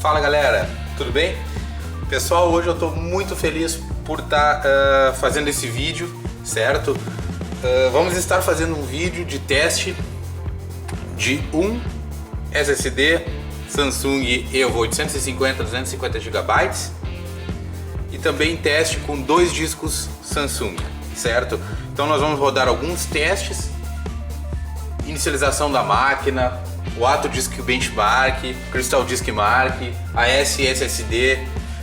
Fala galera, tudo bem? Pessoal, hoje eu estou muito feliz por estar fazendo esse vídeo, certo? Vamos estar fazendo um vídeo de teste de um SSD Samsung Evo 850 250 GB e também teste com dois discos Samsung, certo? Então nós vamos rodar alguns testes, inicialização da máquina, o AtoDisk Benchmark, Crystal Disk Mark, AS SSD,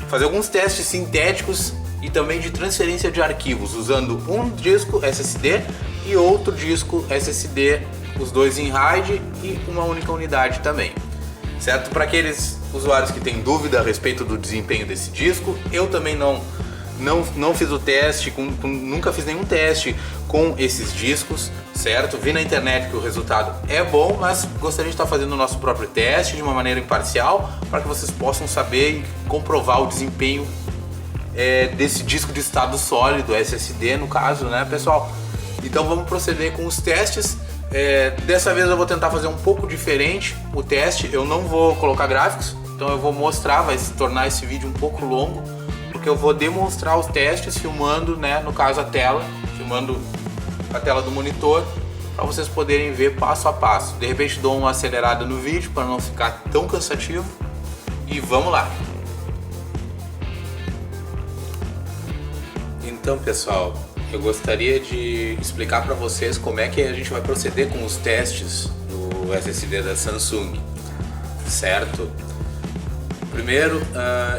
fazer alguns testes sintéticos e também de transferência de arquivos usando um disco SSD e outro disco SSD, os dois em RAID e uma única unidade também, certo? Para aqueles usuários que têm dúvida a respeito do desempenho desse disco, eu também não fiz o teste, nunca fiz nenhum teste com esses discos, certo? Vi na internet que o resultado é bom, mas gostaria de estar fazendo o nosso próprio teste de uma maneira imparcial para que vocês possam saber e comprovar o desempenho desse disco de estado sólido, SSD no caso, né, pessoal? Então vamos proceder com os testes. Dessa vez eu vou tentar fazer um pouco diferente o teste. Eu não vou colocar gráficos, então eu vou mostrar, vai se tornar esse vídeo um pouco longo, porque eu vou demonstrar os testes filmando, né, no caso filmando a tela do monitor, para vocês poderem ver passo a passo. De repente dou uma acelerada no vídeo para não ficar tão cansativo e vamos lá. Então pessoal, eu gostaria de explicar para vocês como é que a gente vai proceder com os testes do SSD da Samsung, certo? Primeiro,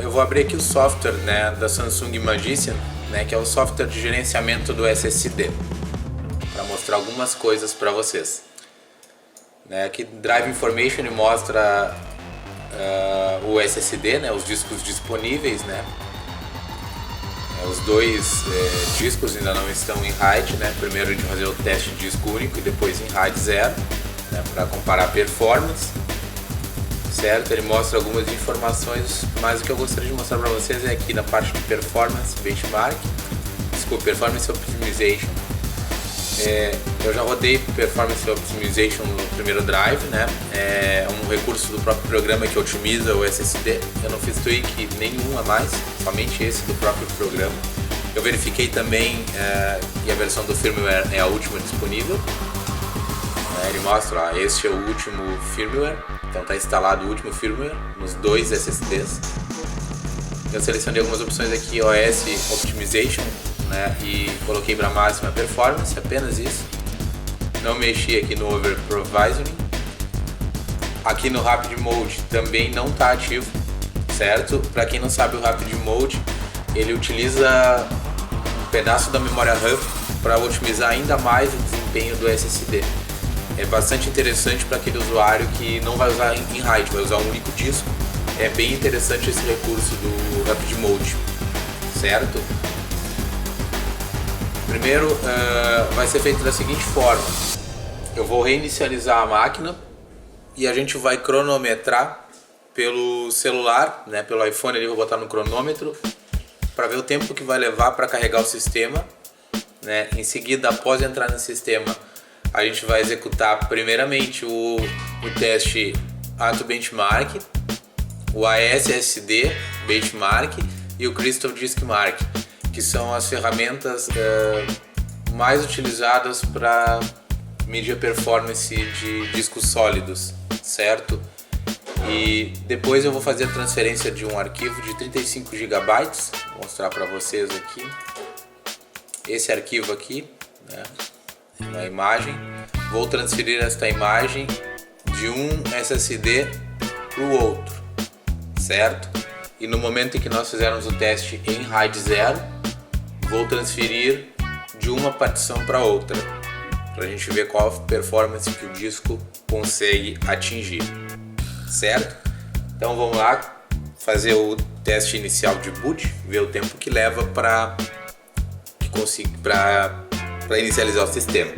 eu vou abrir aqui o software, né, da Samsung Magician, né, que é o software de gerenciamento do SSD, para mostrar algumas coisas para vocês. Aqui Drive Information ele mostra o SSD, né, os discos disponíveis, né. Os dois discos ainda não estão em RAID, né. Primeiro a gente vai fazer o teste de disco único e depois em RAID 0, né, para comparar a performance. Certo, ele mostra algumas informações, mas o que eu gostaria de mostrar para vocês é aqui na parte de Performance Benchmark, Performance Optimization. Eu já rodei Performance Optimization no primeiro drive, né? É um recurso do próprio programa que otimiza o SSD. Eu não fiz tweak nenhum a mais, somente esse do próprio programa. Eu verifiquei também que a versão do firmware é a última disponível. Ele mostra, ó, este é o último firmware, então está instalado o último firmware nos dois SSDs. Eu selecionei algumas opções aqui, OS Optimization, né, e coloquei para máxima performance, apenas isso. Não mexi aqui no Over Provisioning. Aqui no Rapid Mode também não está ativo, certo? Para quem não sabe, o Rapid Mode ele utiliza um pedaço da memória RAM para otimizar ainda mais o desempenho do SSD. É bastante interessante para aquele usuário que não vai usar em RAID, vai usar um único disco. É bem interessante esse recurso do Rapid Mode, certo? Primeiro vai ser feito da seguinte forma: eu vou reinicializar a máquina e a gente vai cronometrar pelo celular, né, pelo iPhone, ali vou botar no cronômetro para ver o tempo que vai levar para carregar o sistema, né? Em seguida, após entrar no sistema, a gente vai executar primeiramente o teste ATO Benchmark, o ASSD Benchmark e o Crystal Disk Mark, que são as ferramentas mais utilizadas para medir a performance de discos sólidos, certo? E depois eu vou fazer a transferência de um arquivo de 35 GB, vou mostrar para vocês aqui, esse arquivo aqui, né? Na imagem, vou transferir esta imagem de um SSD para o outro, certo? E no momento em que nós fizermos o teste em RAID 0, vou transferir de uma partição para outra, para a gente ver qual a performance que o disco consegue atingir, certo? Então vamos lá fazer o teste inicial de boot, ver o tempo que leva para inicializar o sistema.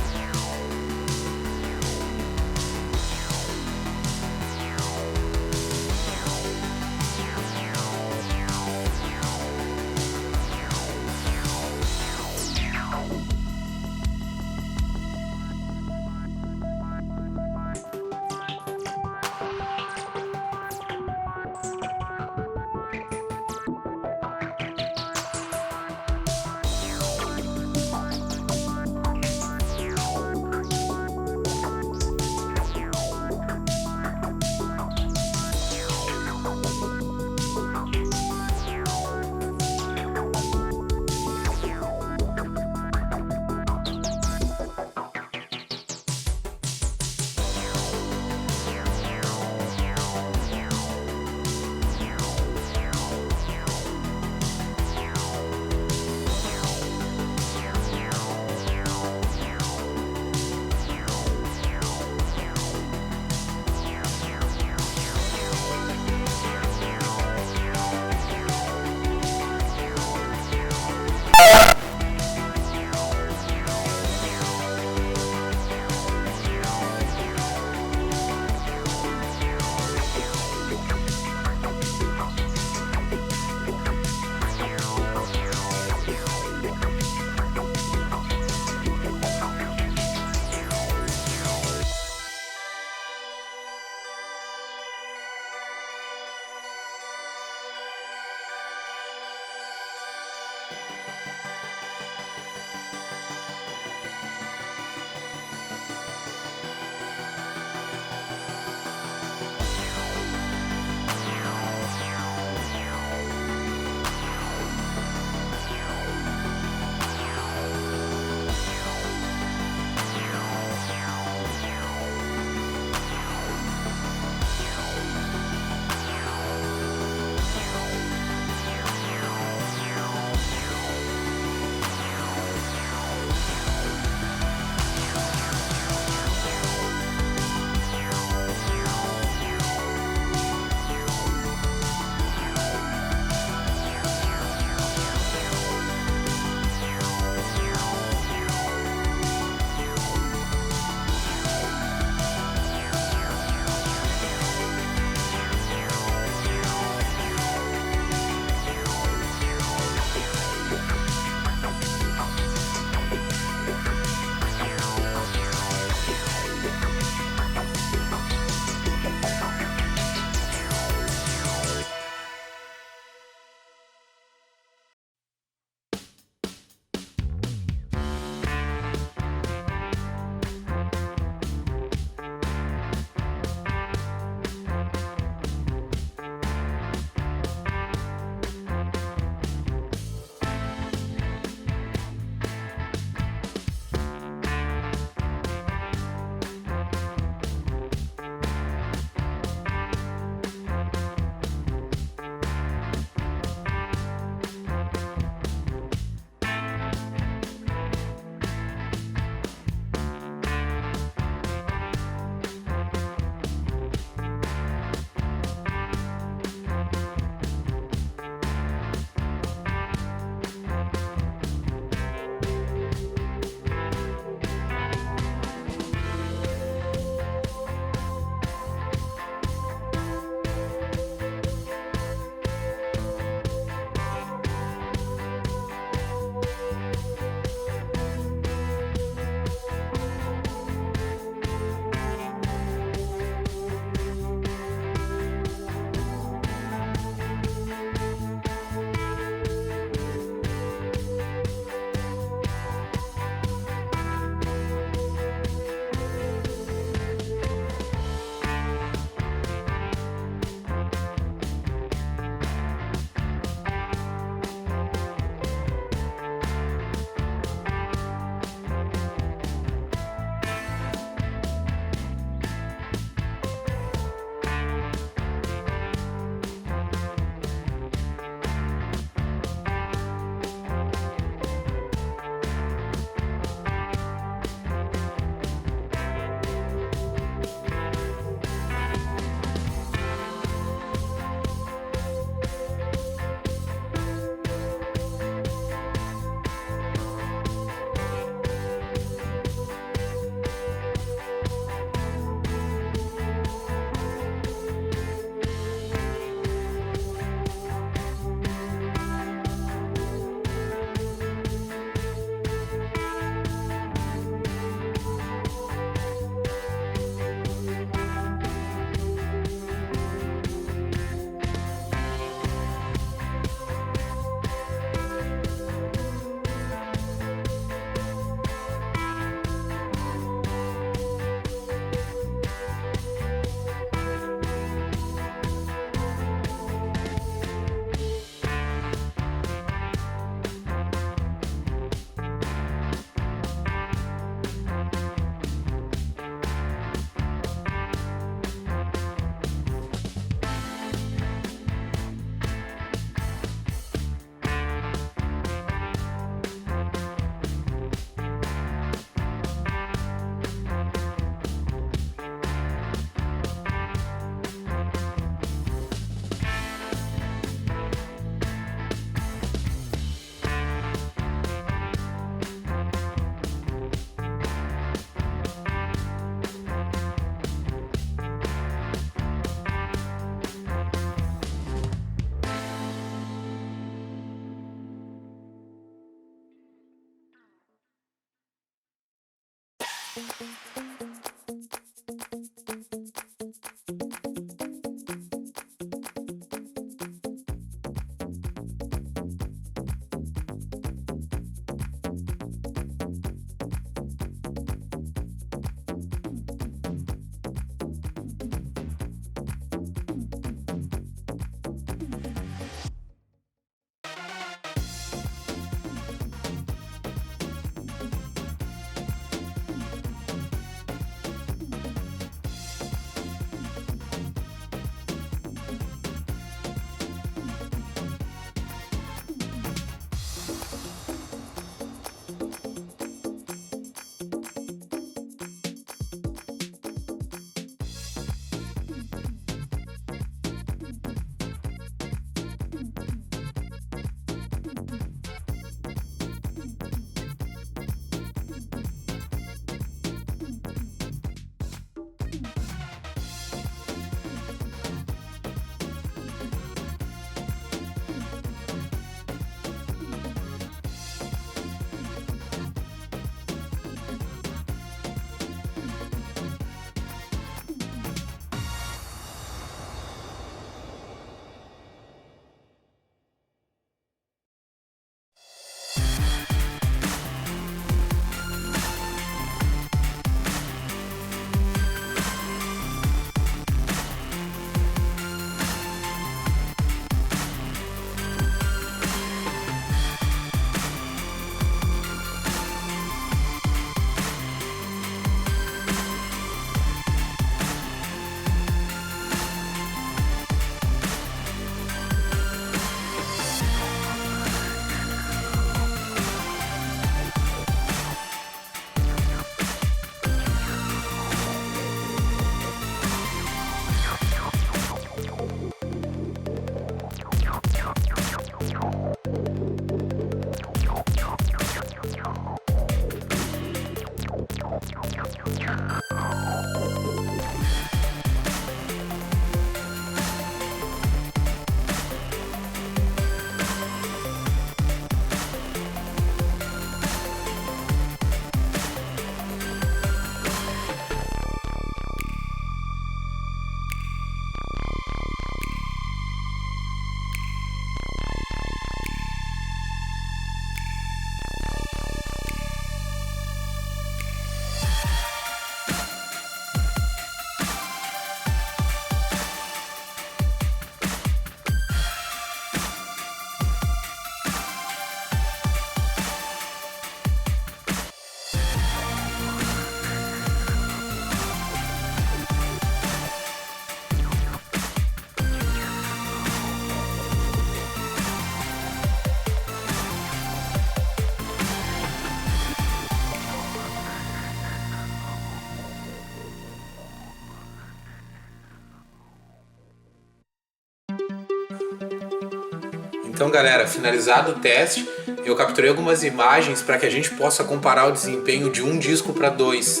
Então, galera, finalizado o teste, eu capturei algumas imagens para que a gente possa comparar o desempenho de um disco para dois,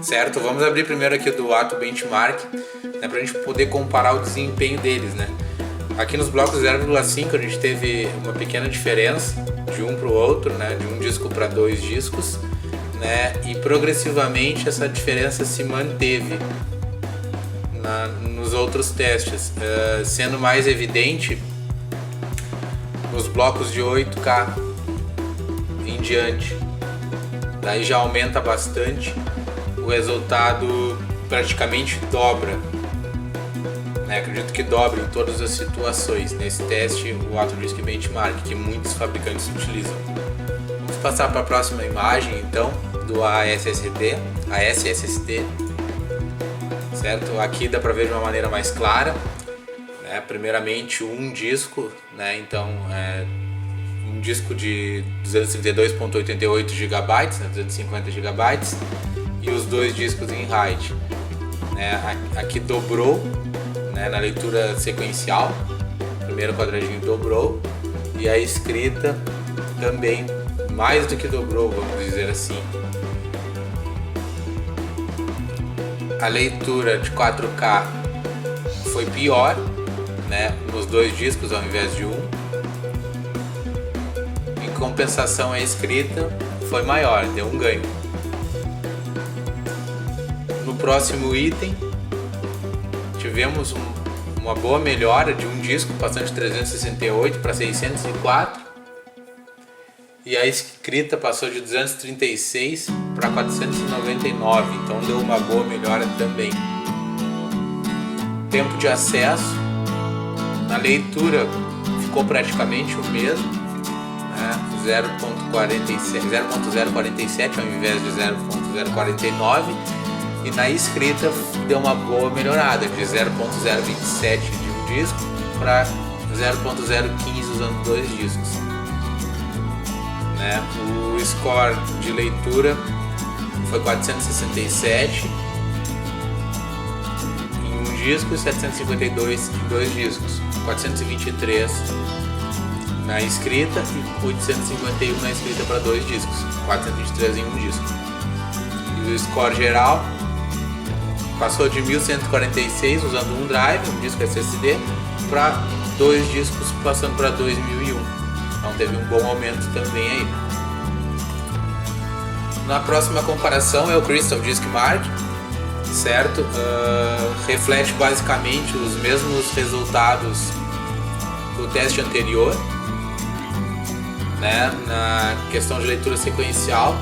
certo? Vamos abrir primeiro aqui do Ato Benchmark, né, para a gente poder comparar o desempenho deles, né? Aqui nos blocos 0,5 a gente teve uma pequena diferença de um para o outro, né, de um disco para dois discos, né, e progressivamente essa diferença se manteve nos outros testes, sendo mais evidente nos blocos de 8K em diante. Daí já aumenta bastante, o resultado praticamente dobra, né? Acredito que dobra em todas as situações nesse teste, o Autodisk Benchmark, que muitos fabricantes utilizam. Vamos passar para a próxima imagem então do ASSD, certo? Aqui dá para ver de uma maneira mais clara. Primeiramente um disco, né? Então um disco de 232.88 GB, né? 250 GB, e os dois discos em RAID, né? Aqui dobrou, né? Na leitura sequencial, o primeiro quadradinho dobrou, e a escrita também mais do que dobrou, vamos dizer assim. A leitura de 4K foi pior, né, nos dois discos ao invés de um. Em compensação, a escrita foi maior, deu um ganho. próximo item, tivemos uma boa melhora de um disco, passando de 368 para 604, e a escrita passou de 236 para 499, então deu uma boa melhora também. Tempo de acesso na leitura ficou praticamente o mesmo, né? 0.047 ao invés de 0.049, e na escrita deu uma boa melhorada de 0.027 de um disco para 0.015 usando dois discos, né? O score de leitura foi 467 em um disco e 752 em dois discos, 423 na escrita e 851 na escrita para dois discos, 423 em um disco. E o score geral passou de 1146 usando um drive, um disco SSD, para dois discos passando para 2001. Então teve um bom aumento também aí. Na próxima comparação é o Crystal Disk Mark, certo? Reflete basicamente os mesmos resultados do teste anterior, né? Na questão de leitura sequencial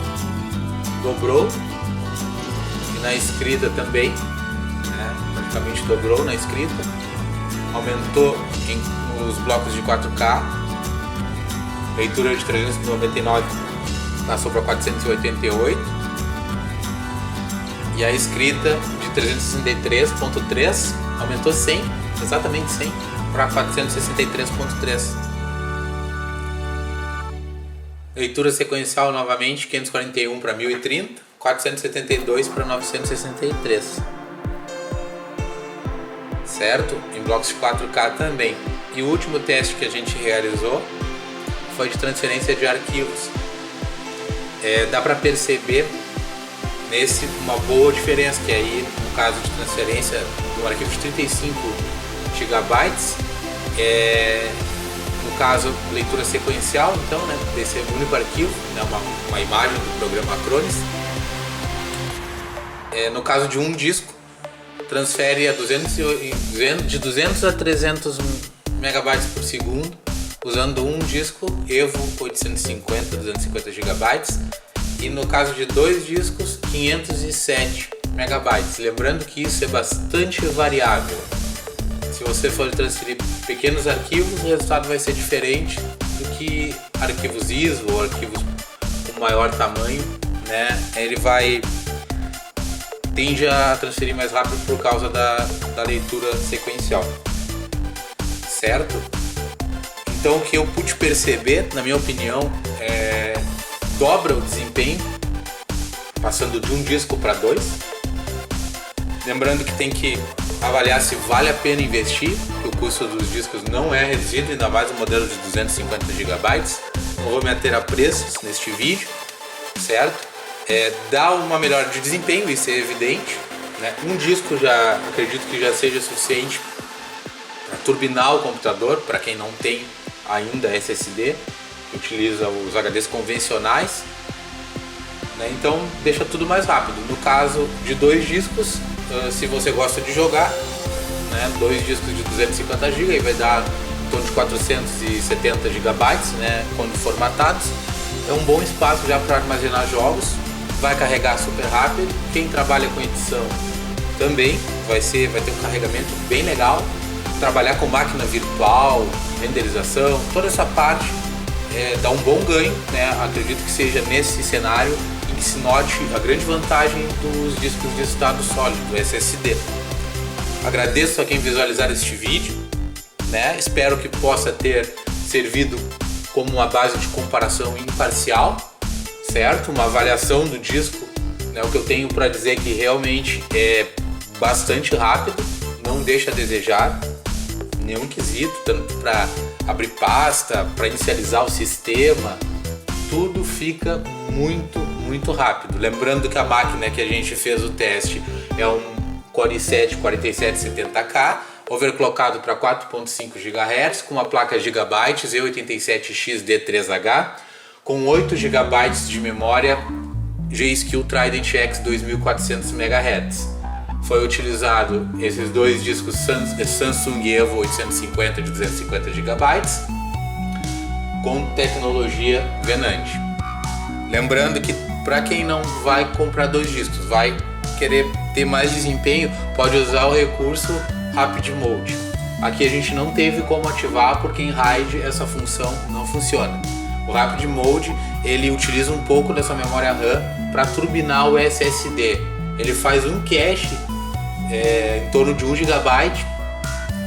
dobrou, e na escrita também, né? Praticamente dobrou na escrita, aumentou os blocos de 4K, leitura de 399 passou para 488, e a escrita de 363.3 aumentou 100, exatamente 100, para 463.3. Leitura sequencial novamente, 541 para 1030, 472 para 963. Certo? Em blocos de 4K também. E o último teste que a gente realizou foi de transferência de arquivos. Dá para perceber nesse uma boa diferença, que aí no caso de transferência de um arquivo de 35 GB, no caso leitura sequencial, então, né, desse único arquivo, né, uma imagem do programa Acronis. No caso de um disco, transfere de 200 a 300 megabytes por segundo, usando um disco Evo 250 GB, e no caso de dois discos, 507 megabytes. Lembrando que isso é bastante variável. Se você for transferir pequenos arquivos, o resultado vai ser diferente do que arquivos ISO ou arquivos com maior tamanho, né? Ele tende a transferir mais rápido por causa da leitura sequencial, certo? Então o que eu pude perceber, na minha opinião, dobra o desempenho, passando de um disco para dois. Lembrando que tem que avaliar se vale a pena investir, que o custo dos discos não é reduzido, ainda mais um modelo de 250 GB. Não vou me ater a preços neste vídeo, certo? Dá uma melhora de desempenho, isso é evidente, né? Um disco já acredito que já seja suficiente para turbinar o computador, para quem não tem ainda SSD, utiliza os HDs convencionais, né? Então deixa tudo mais rápido. No caso de dois discos, se você gosta de jogar, né, dois discos de 250 GB, aí vai dar em torno de 470 GB, né, quando formatados. É um bom espaço já para armazenar jogos, vai carregar super rápido. Quem trabalha com edição também vai ter um carregamento bem legal. Trabalhar com máquina virtual, renderização, toda essa parte dá um bom ganho, né? Acredito que seja nesse cenário em que se note a grande vantagem dos discos de estado sólido, SSD. Agradeço a quem visualizar este vídeo, né? Espero que possa ter servido como uma base de comparação imparcial, certo? Uma avaliação do disco, né? O que eu tenho para dizer é que realmente é bastante rápido, não deixa a desejar nenhum quesito, tanto para abrir pasta, para inicializar o sistema, tudo fica muito rápido. Lembrando que a máquina que a gente fez o teste é um Core i7 4770K, overclockado para 4.5 GHz, com uma placa Gigabyte Z87X D3H, com 8 GB de memória G.Skill Trident X 2400 MHz. foi utilizado esses dois discos Samsung Evo 850 de 250 GB com tecnologia Venante. Lembrando que para quem não vai comprar dois discos, vai querer ter mais desempenho, pode usar o recurso Rapid Mode. Aqui a gente não teve como ativar porque em RAID essa função não funciona. O Rapid Mode ele utiliza um pouco dessa memória RAM para turbinar o SSD. Ele faz um cache em torno de 1 GB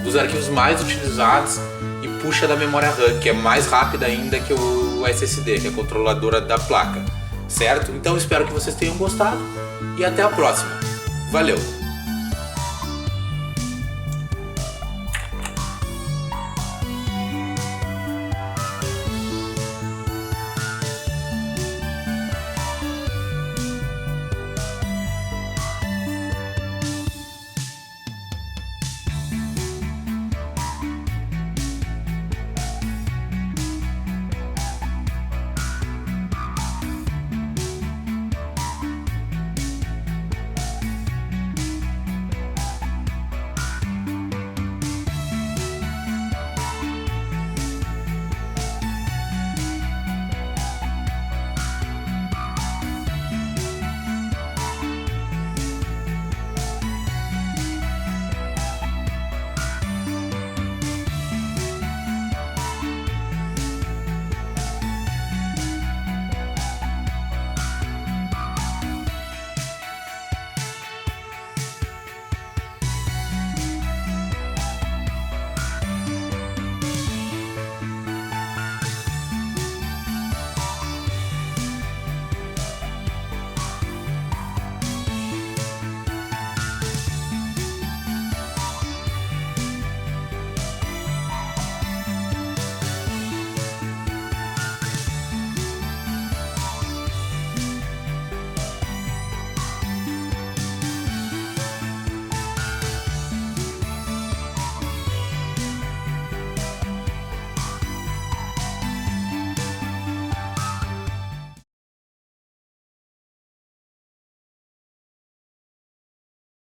dos arquivos mais utilizados e puxa da memória RAM, que é mais rápida ainda que o SSD, que é a controladora da placa, certo? Então espero que vocês tenham gostado e até a próxima. Valeu!